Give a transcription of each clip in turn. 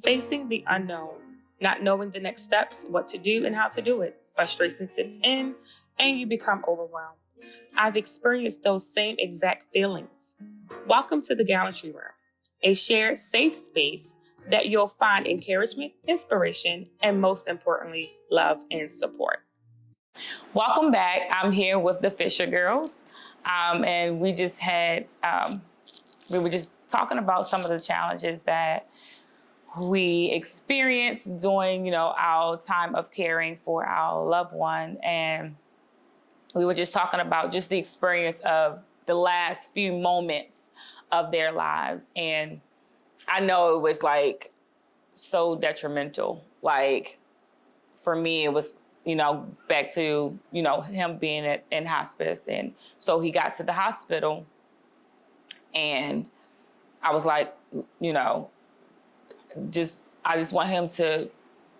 Facing the unknown, not knowing the next steps, what to do, and how to do it. Frustration sits in, and you become overwhelmed. I've experienced those same exact feelings. Welcome to the Gallantry Room, a shared safe space that you'll find encouragement, inspiration, and most importantly, love and support. Welcome back. I'm here with the Fisher Girls, and we were just talking about some of the challenges that we experienced during, our time of caring for our loved one. And we were just talking about just the experience of the last few moments of their lives. And I know it was like so detrimental. Like for me, it was, back to, him being in hospice. And so he got to the hospital and I was like, I just want him to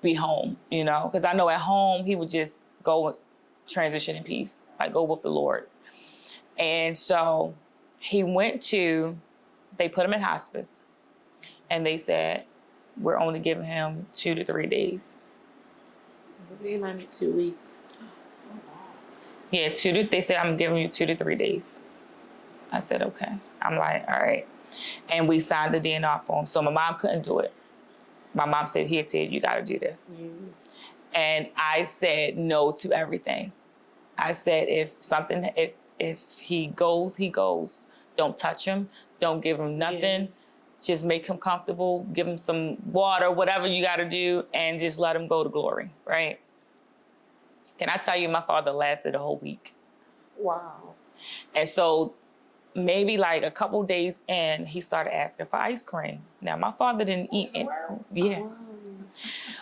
be home, because I know at home he would just go transition in peace, like go with the Lord. And so they put him in hospice and they said, we're only giving him 2 to 3 days. Maybe 2 weeks. Yeah, they said, I'm giving you 2 to 3 days. I said, okay. I'm like, all right. And we signed the DNR form. So my mom couldn't do it. My mom said, here, Ted, you got to do this. Mm-hmm. And I said no to everything. I said, if he goes, he goes. Don't touch him. Don't give him nothing. Yeah. Just make him comfortable. Give him some water, whatever you got to do, and just let him go to glory, right? Can I tell you, my father lasted a whole week. Wow. And so maybe like a couple days in, he started asking for ice cream. Now, my father didn't eat it. Yeah. Wow.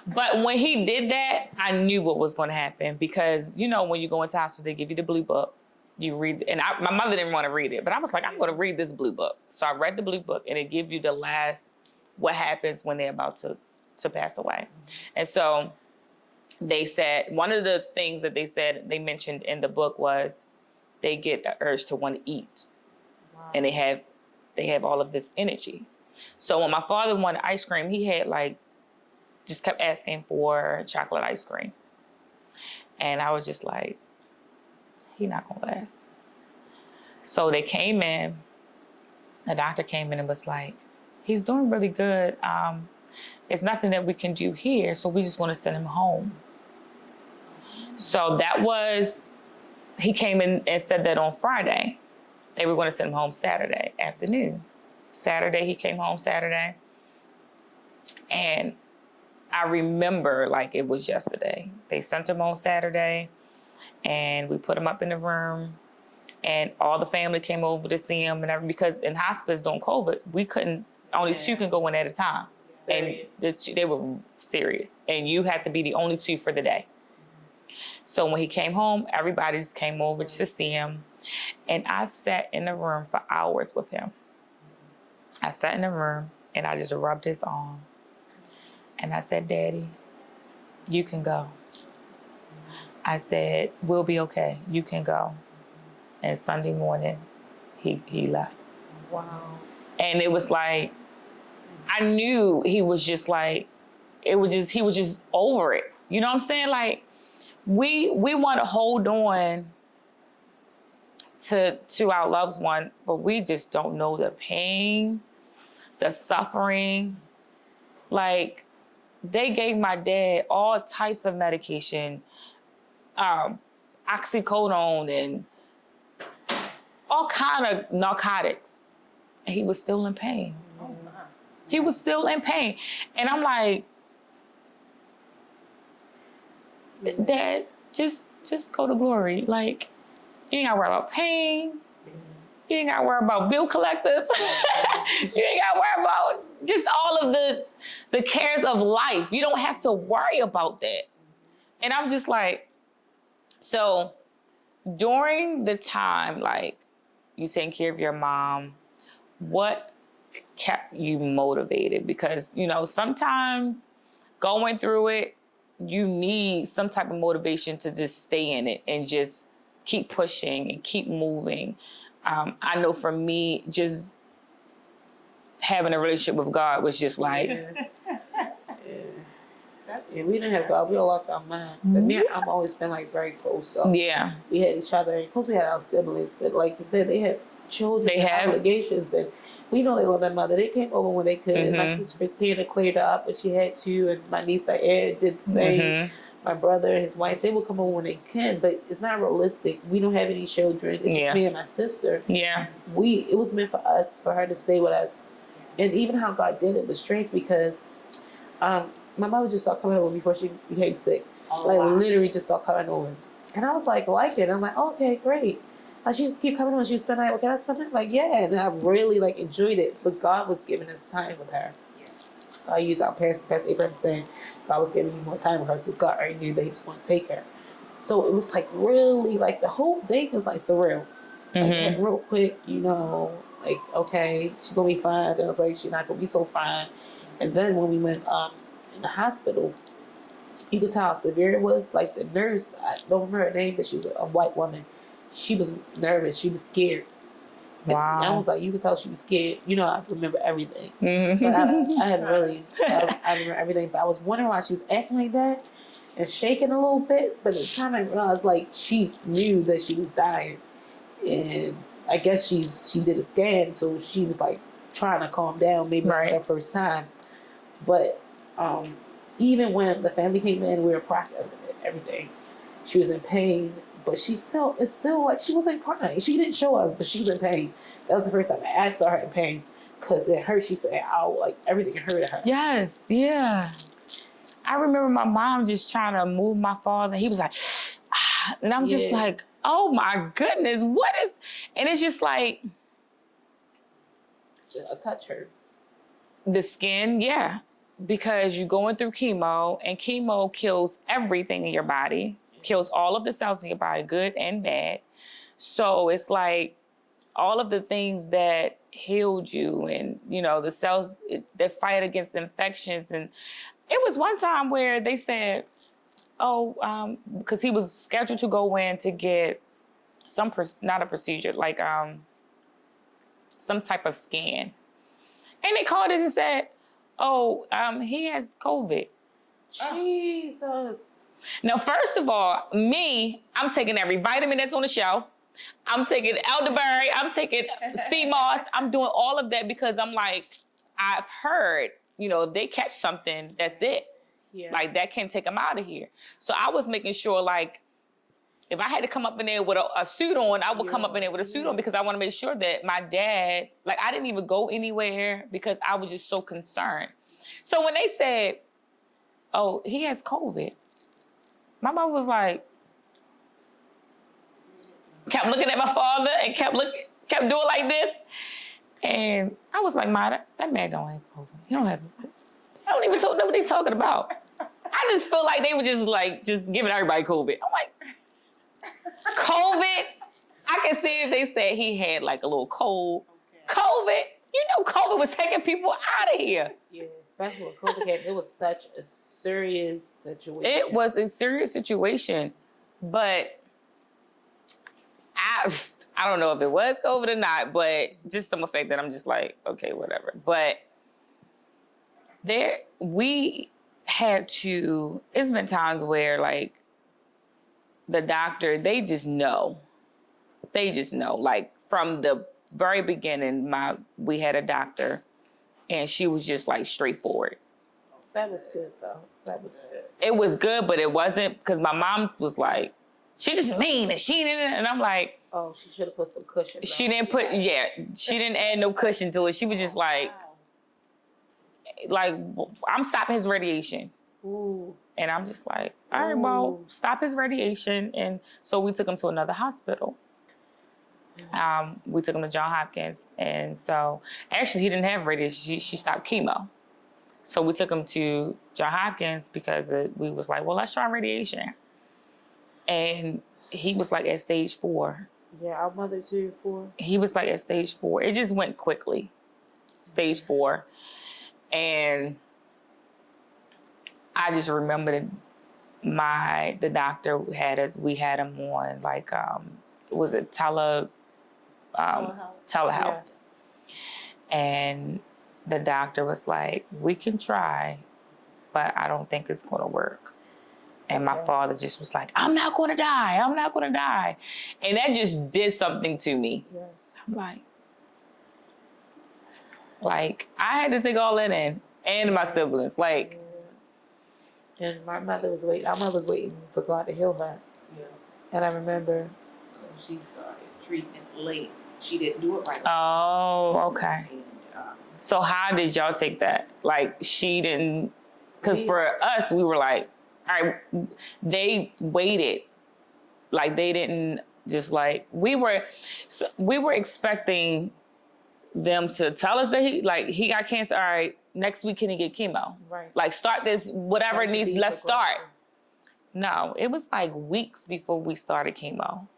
But when he did that, I knew what was going to happen because, when you go into hospital, they give you the blue book. You read, and my mother didn't want to read it, but I was like, I'm going to read this blue book. So I read the blue book and it gives you the last, what happens when they're about to pass away. And so they said, one of the things that they mentioned in the book was they get an urge to want to eat. Wow. And they have all of this energy. So when my father wanted ice cream, he had just kept asking for chocolate ice cream. And I was just like, he not gonna last. So they came in, the doctor came in and was like, he's doing really good. There's nothing that we can do here, so we just want to send him home. So he came in and said that on Friday. They were going to send him home Saturday afternoon. Saturday, he came home Saturday. And I remember like it was yesterday. They sent him home Saturday and we put him up in the room and all the family came over to see him and everything, because in hospice during COVID, only 2 can go in at a time. Serious. And they were serious. And you had to be the only 2 for the day. So when he came home, everybody just came over to see him. And I sat in the room for hours with him. I sat in the room and I just rubbed his arm. And I said, Daddy, you can go. I said, we'll be okay. You can go. And Sunday morning, he left. Wow. And it was like, I knew he was just like, he was just over it. You know what I'm saying? Like, we want to hold on to our loved one, but we just don't know the pain, the suffering. Like, they gave my dad all types of medication, oxycodone and all kind of narcotics. And he was still in pain. Oh, my. He was still in pain. And I'm like, Dad, just go to glory. Like, you ain't got to worry about pain. You ain't got to worry about bill collectors. You ain't got to worry about just all of the cares of life. You don't have to worry about that. And I'm just like, so during the time, like, you taking care of your mom, what kept you motivated? Because, sometimes going through it, you need some type of motivation to just stay in it and just keep pushing and keep moving. I know for me, just having a relationship with God was just like, Yeah, we didn't have God. We all lost our mind. But me and I've always been like very close. So Yeah. we had each other. And of course, we had our siblings. But like you said, they had children They and have. obligations. And we know they love their mother. They came over when they could. My sister Christina cleared her up when she had to. And my niece Ed did the same. My brother and his wife, they will come over when they can. But it's not realistic. We don't have any children. It's just me and my sister. Yeah. It was meant for us, for her to stay with us. And even how God did it was strange because my mother just started coming over before she became sick. Literally just started coming over. And I was like it. I'm like, oh, okay, great. Like, she just keep coming over. She was spending the night. Well, can I spend the night? Like, yeah. And I really, enjoyed it. But God was giving us time with her. I used our Pastor Abraham saying God was giving you more time with her because God already knew that he was going to take her. So it was, really, the whole thing was, surreal. Real quick, okay, she's going to be fine. And I was like, she's not going to be so fine. And then when we went in the hospital, you could tell how severe it was. The nurse, I don't remember her name, but she was a white woman. She was nervous. She was scared. Wow. And I was like, you could tell she was scared. I remember everything. But I remember everything. But I was wondering why she was acting like that and shaking a little bit. But at the time I realized, she knew that she was dying. And I guess she did a scan, so she was, trying to calm down. Maybe it was her first time. But even when the family came in, we were processing it, everything. She was in pain, but it's still she wasn't crying. She didn't show us, but she was in pain. That was the first time I saw her in pain because it hurt. She said, "Ow!" Everything hurt her. Yes, yeah. I remember my mom just trying to move my father. He was like, and I'm just like, oh my goodness, what is? And it's just like, a touch hurt. The skin, yeah. Because you're going through chemo, and chemo kills everything in your body, kills all of the cells in your body, good and bad. So it's like all of the things that healed you and, the cells that fight against infections. And it was one time where they said, because he was scheduled to go in to get not a procedure, some type of scan. And they called us and said, he has COVID. Jesus. Now, first of all, I'm taking every vitamin that's on the shelf. I'm taking elderberry. I'm taking sea moss. I'm doing all of that because I'm like, I've heard, if they catch something, that's it. Yeah. That can take them out of here. So I was making sure, if I had to come up in there with a suit on, I would come up in there with a suit on because I want to make sure that my dad, I didn't even go anywhere because I was just so concerned. So when they said, he has COVID, my mom was like, kept looking at my father and kept doing like this. And I was like, Ma, that man don't have COVID. He don't have it. I don't even know what they talking about. I just feel like they were just giving everybody COVID. I'm like, COVID? I can see if they said he had a little cold. Okay. COVID? COVID was taking people out of here. Yeah, especially when COVID came. It was such a serious situation. It was a serious situation, but I don't know if it was COVID or not, but just some effect that I'm just like, okay, whatever. But we had to, it's been times where the doctor, they just know. From the very beginning, we had a doctor and she was just straightforward. That was good though. That was good. It was good, but it wasn't because my mom was like, she just mean and she didn't, and I'm like, oh, she should have put some cushion. She didn't put, she didn't add no cushion to it. She was just I'm stopping his radiation. Ooh. And I'm just like, all right, well, stop his radiation. And so we took him to another hospital. We took him to Johns Hopkins. And so actually he didn't have radiation. She stopped chemo. So we took him to Johns Hopkins because we was like, well, let's try radiation. And he was at stage 4. Yeah, our mother too, 4. He was at stage 4. It just went quickly. Stage 4. And I just remember the doctor we had him on was it telehealth? Yes. And the doctor was like, we can try, but I don't think it's going to work. And my Okay. father just was like, I'm not going to die. I'm not going to die. And that just did something to me. Yes. I'm like, I had to take all that in, and my siblings. Like, yeah. And my mother was waiting. Our mother was waiting for God to heal her. Yeah. And I remember. So she started treatment late. She didn't do it right. oh, okay. And, So how did y'all take that? Like, she didn't, because for us, we were like, all right, they waited. Like, they didn't just like, we were expecting them to tell us that he got cancer. All right, next week can he get chemo? Right. Like, start this, whatever it needs, let's start. No, it was like weeks before we started chemo.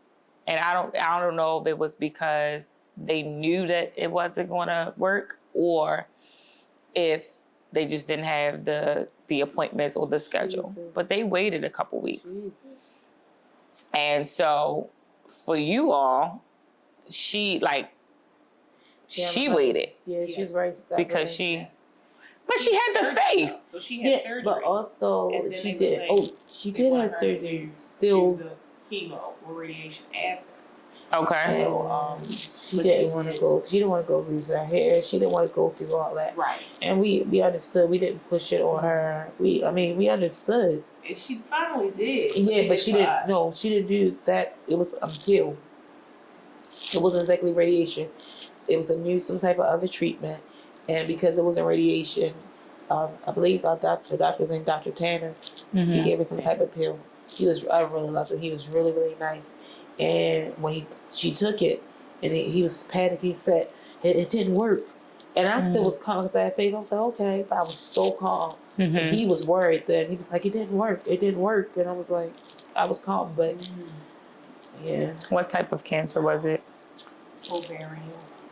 And I don't know if it was because they knew that it wasn't going to work, or if they just didn't have the appointments or the schedule. Jesus. But they waited a couple weeks. Jesus. And so for you all, she waited. Yeah, she's very stubborn. Because but she had the faith. So she had surgery. But also And then she they did. were Oh, saying she they did wanted have her to surgery. do Still, the chemo or radiation after. Okay. So she but didn't she want to did. go. She didn't want to go lose her hair. She didn't want to go through all that. Right. And we understood. We didn't push it on her. We understood. And she finally did. Yeah, but she didn't. No, she didn't do that. It was a pill. It wasn't exactly radiation. It was some type of other treatment, and because it wasn't radiation, I believe the doctor was named Dr. Tanner. Mm-hmm. He gave her some type of pill. I really loved him. He was really, really nice. And when she took it, and he was panicked, he said it didn't work. And I still was calm because I had faith. I was like, okay, but I was so calm. Mm-hmm. And he was worried then. He was like, it didn't work. It didn't work. And I was like, I was calm, but yeah. What type of cancer was it?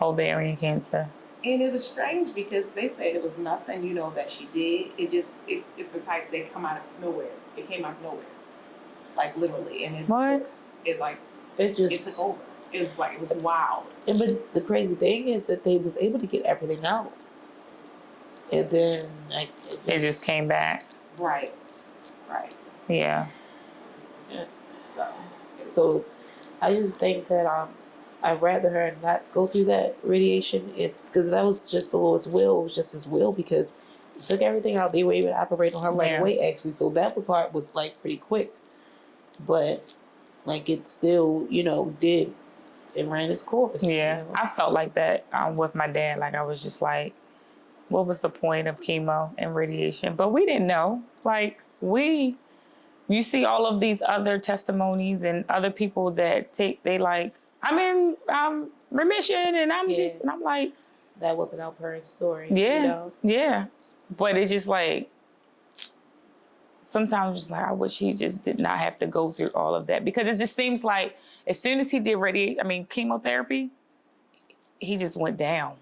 Ovarian cancer. And it was strange because they said it was nothing, that she did. It's the type that come out of nowhere. It came out of nowhere. Like literally. And it took over. It was wild. But the crazy thing is that they was able to get everything out. And then it just came back. Right. Yeah. So I just think that I'd rather her not go through that radiation. It's because that was just the Lord's will. It was just His will because He took everything out. They were able to operate on her right away, actually. So that part was pretty quick. But it still, it ran its course. Yeah, I felt like that with my dad. Like, I was just like, what was the point of chemo and radiation? But we didn't know. You see all of these other testimonies and other people that I'm in remission, and I'm like, that wasn't our parents' story. Yeah, yeah. But it's just sometimes just I wish he just did not have to go through all of that, because it just seems like as soon as he did chemotherapy, he just went down.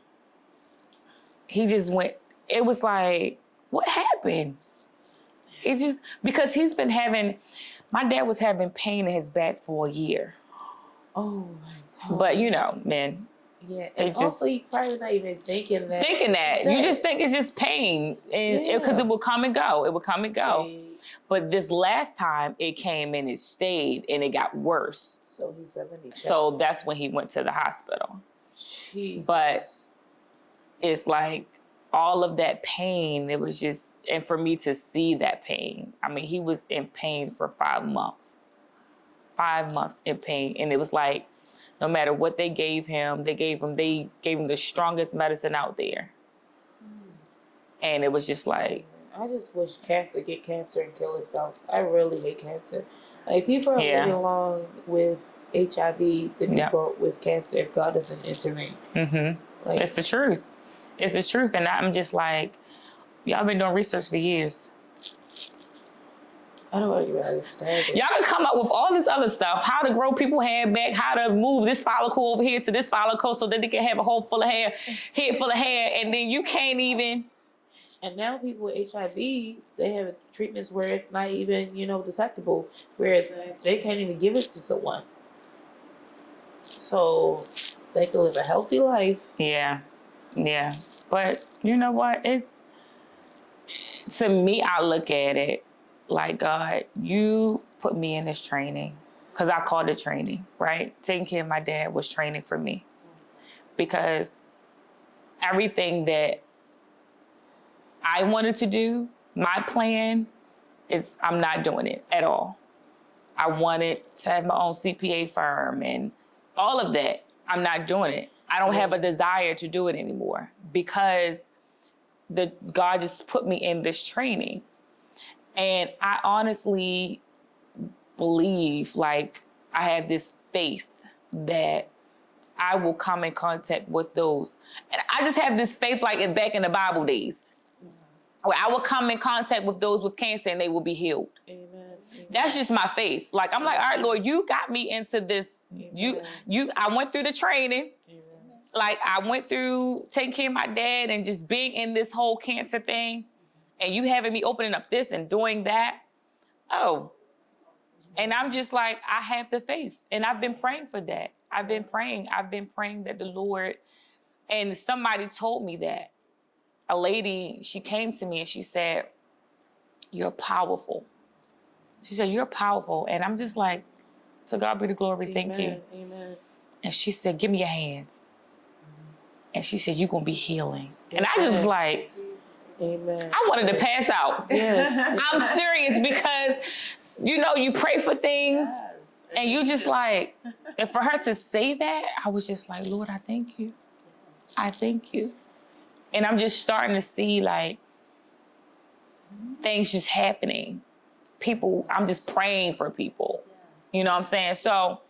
It was like, what happened? It just, because my dad was having pain in his back for a year. Oh my God. But men. Yeah, and also you probably not even thinking that. You just think it's just pain, and because it will come and go. It will come and go. But this last time it came and it stayed and it got worse. So he said, let me check. So that's when he went to the hospital. Jeez. But it's like all of that pain, it was just, and for me to see that pain, I mean, he was in pain for 5 months. 5 months in pain. And it was like, no matter what they gave him the strongest medicine out there. And it was just like, I just wish cancer get cancer and kill itself. I really hate cancer. People are living along with HIV than people with cancer if God doesn't intervene. Mm-hmm. It's the truth. It's the truth. And I'm just like, y'all been doing research for years. I don't even understand it. Y'all can come up with all this other stuff, how to grow people's hair back, how to move this follicle over here to this follicle so that they can have a head full of hair, and then you can't even. And now people with HIV, they have treatments where it's not even, detectable, where they can't even give it to someone. So they can live a healthy life. Yeah. But you know what? to me, I look at it like, God, you put me in this training, because I called it training, right? Taking care of my dad was training for me, because everything that I wanted to do, my plan is I'm not doing it at all. I wanted to have my own CPA firm and all of that. I'm not doing it. I don't have a desire to do it anymore, because God just put me in this training. And I honestly believe, like, I have this faith that I will come in contact with those. And I just have this faith, like back in the Bible days, where I will come in contact with those with cancer and they will be healed. Amen. Amen. That's just my faith. Like, I'm like, all right, Lord, you got me into this. Amen. I went through the training. Amen. Like, I went through taking care of my dad and just being in this whole cancer thing, and you having me opening up this and doing that. Oh. And I'm just like, I have the faith. And I've been praying for that. I've been praying that the Lord, and somebody told me that. A lady, she came to me and she said, you're powerful. She said, you're powerful. And I'm just like, to God be the glory, thank you. Amen. And she said, give me your hands. And she said, you're going to be healing. Amen. And I just like, Amen. I wanted to pass out. Yes. I'm serious, because, you know, you pray for things and you just like, and for her to say that, I was just like, Lord, I thank you. I thank you. And I'm just starting to see like things just happening. People, I'm just praying for people. You know what I'm saying? So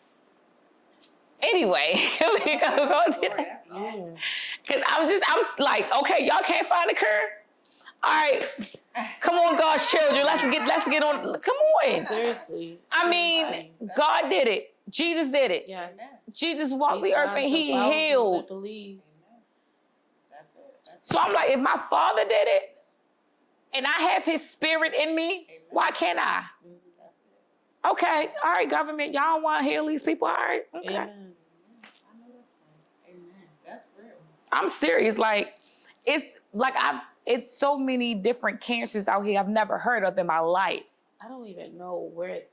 anyway, we go there. Cause I'm like, okay, y'all can't find the curve? All right, come on, God's children, let's get on, come on. Seriously. I mean, God did it. Jesus did it. Yes. Jesus walked the earth and he healed. Believe. So I'm like, if my Father did it and I have his spirit in me, why can't I? Okay, all right, government, y'all want to heal these people? All right, okay. Amen. That's real. I'm serious. Like, it's so many different cancers out here I've never heard of in my life. I don't even know where it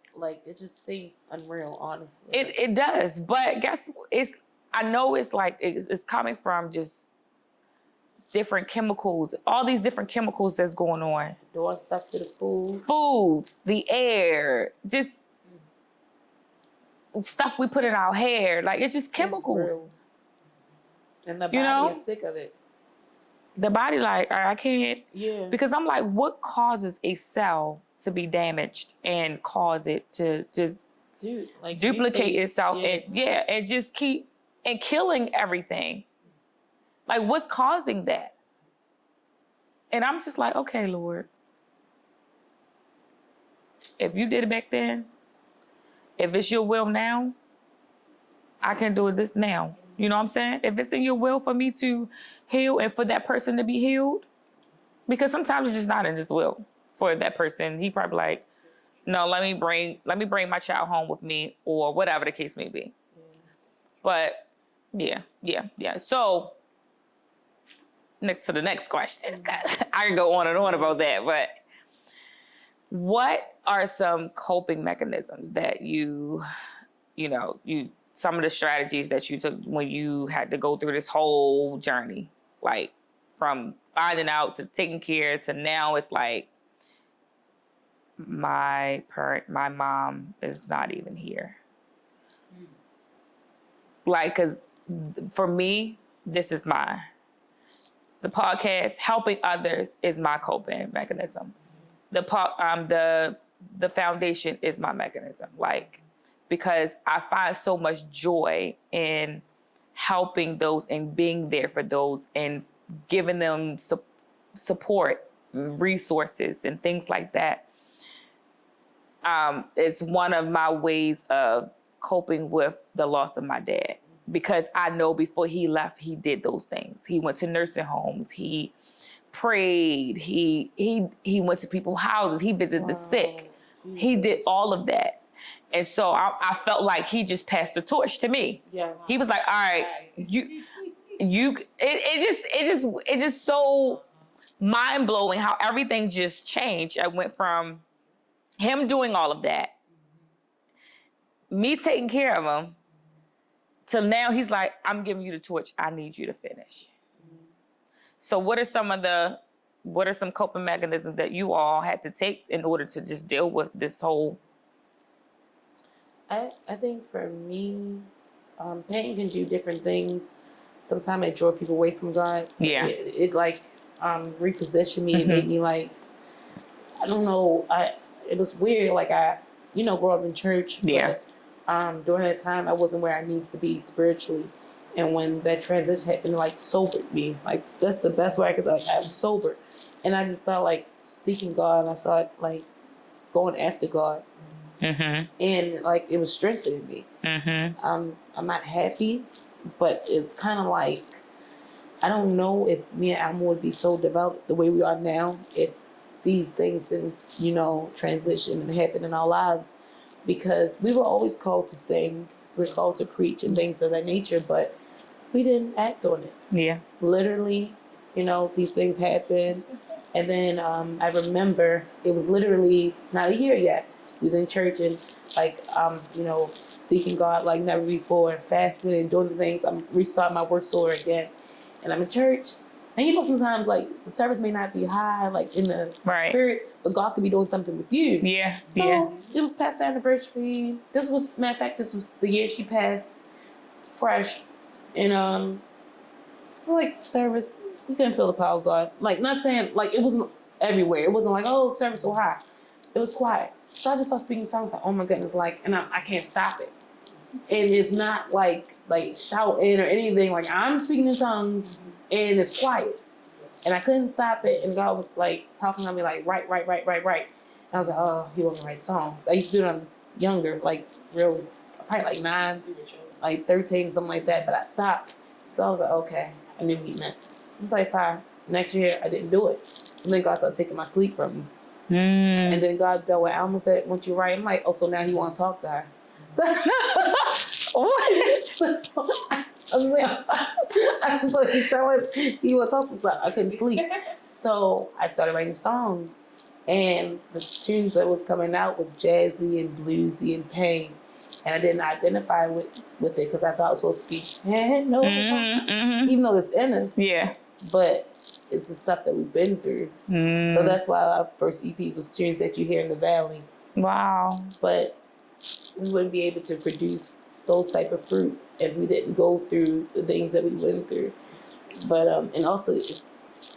just seems unreal, honestly. It does, but I know it's like, it's coming from just different chemicals, all these different chemicals that's going on. Doing stuff to the food. Foods, the air, just stuff we put in our hair. Like, it's just chemicals. And the body is sick of it. The body like, all right, I can't. Yeah. Because I'm like, what causes a cell to be damaged and cause it to just duplicate itself and just keep and killing everything? Like, what's causing that? And I'm just like, okay, Lord, if you did it back then, if it's your will now, I can do this now. You know what I'm saying? If it's in your will for me to heal and for that person to be healed, because sometimes it's just not in his will for that person. He probably like, no, let me bring my child home with me, or whatever the case may be. But yeah. So next to the next question, I can go on and on about that, but what are some coping mechanisms that some of the strategies that you took when you had to go through this whole journey, like from finding out to taking care to now it's like, my mom is not even here. Like, cause for me, this is the podcast, helping others is my coping mechanism. The foundation is my mechanism. Like, because I find so much joy in helping those and being there for those and giving them support, resources, and things like that. It's one of my ways of coping with the loss of my dad, because I know before he left, he did those things. He went to nursing homes. He prayed. He went to people's houses. He visited the sick. Jesus. He did all of that. And so I felt like he just passed the torch to me. Yeah. He was like, all right, it just so mind-blowing how everything just changed. I went from him doing all of that, me taking care of him, till now he's like, I'm giving you the torch. I need you to finish. So what are some coping mechanisms that you all had to take in order to just deal with this whole? I think for me, pain can do different things. Sometimes it draw people away from God. Yeah. It like repositioned me. It made me like, I don't know. It was weird. Like I grew up in church. Yeah. But, during that time, I wasn't where I needed to be spiritually. And when that transition happened, it like sobered me. Like that's the best way I could say. Like, I'm sober, and I just started like seeking God, and I started like going after God, and like it was strengthening me. I'm not happy, but it's kind of like I don't know if me and Alma would be so developed the way we are now if these things didn't transition and happen in our lives, because we were always called to sing, we're called to preach and things of that nature, but we didn't act on it. Yeah. Literally, these things happen. And then I remember it was literally not a year yet. We was in church and like, seeking God like never before, fasting and doing the things. I'm restarting my works over again. And I'm in church. And sometimes like the service may not be high, like in the spirit, but God could be doing something with you. Yeah. So it was past anniversary. This was the year she passed fresh. And like service, you couldn't feel the power of God. Like not saying like it wasn't everywhere. It wasn't like, oh, service so high. It was quiet. So I just started speaking tongues like, oh my goodness, like, and I can't stop it. And it's not like shouting or anything. Like I'm speaking in tongues and it's quiet. And I couldn't stop it. And God was like talking to me like, write. And I was like, oh, he wants me to write songs. I used to do it when I was younger, like real, probably like 9, like 13, something like that. But I stopped. So I was like, okay, I knew what he meant. I was like, fine. Next year, I didn't do it. And then God started taking my sleep from me. And then God dealt with Alma said, once you write, I'm like, oh, so now he want to talk to her. So, I was like, telling he want to talk to her. So I couldn't sleep. So I started writing songs. And the tunes that was coming out was jazzy and bluesy and pain. And I didn't identify with it because I thought it was supposed to be, even though it's in us. Yeah. But it's the stuff that we've been through. So that's why our first EP was tunes that you hear in the valley. Wow. But we wouldn't be able to produce those type of fruit if we didn't go through the things that we went through. But and also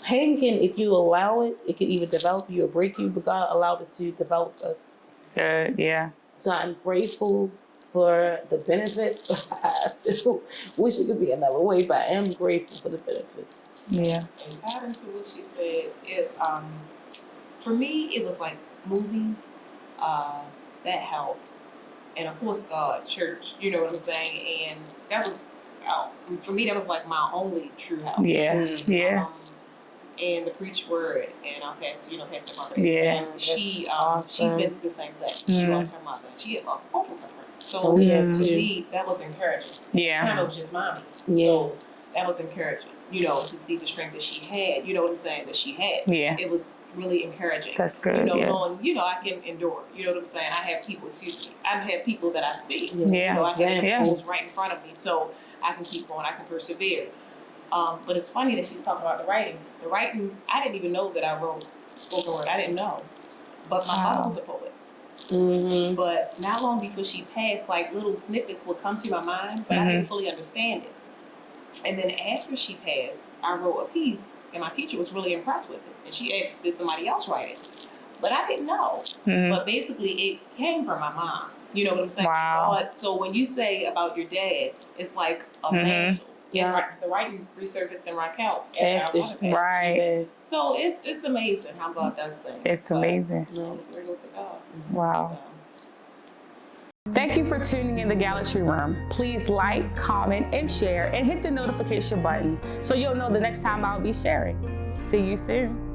pain can, if you allow it, it can either develop you or break you, but God allowed it to develop us. Good, yeah. So I'm grateful for the benefits, but I still wish it could be another way, but I am grateful for the benefits. Yeah. And tied into what she said, for me, it was like movies, that helped. And of course, God, church, you know what I'm saying? And that was, for me, that was like my only true help. Yeah, yeah. And the preach word, and our pastor, Pastor Parker. Yeah, and she been through the same thing. She lost her mother. She had lost both of her friends. So to me, that was encouraging. Yeah. Kind of was just mommy. Yeah. So that was encouraging, to see the strength that she had, you know what I'm saying, that she had. Yeah. It was really encouraging. That's good, knowing, I can endure, you know what I'm saying? I have people that I see. Yeah. I have people right in front of me, so I can keep going, I can persevere. But it's funny that she's talking about the writing. The writing, I didn't even know that I wrote spoken word. I didn't know. But my mother was a poet. Mm-hmm. But not long before she passed, like little snippets would come to my mind, but I didn't fully understand it. And then after she passed, I wrote a piece, and my teacher was really impressed with it. And she asked, did somebody else write it? But I didn't know. Mm-hmm. But basically, it came from my mom. You know what I'm saying? Wow. So when you say about your dad, it's like a mantle. Yeah, the writing resurfaced in Raquel after right. So it's amazing how God does things. It's amazing. Where goes to God? Wow. So. Thank you for tuning in the Gallantry Room. Please like, comment, and share, and hit the notification button so you'll know the next time I'll be sharing. See you soon.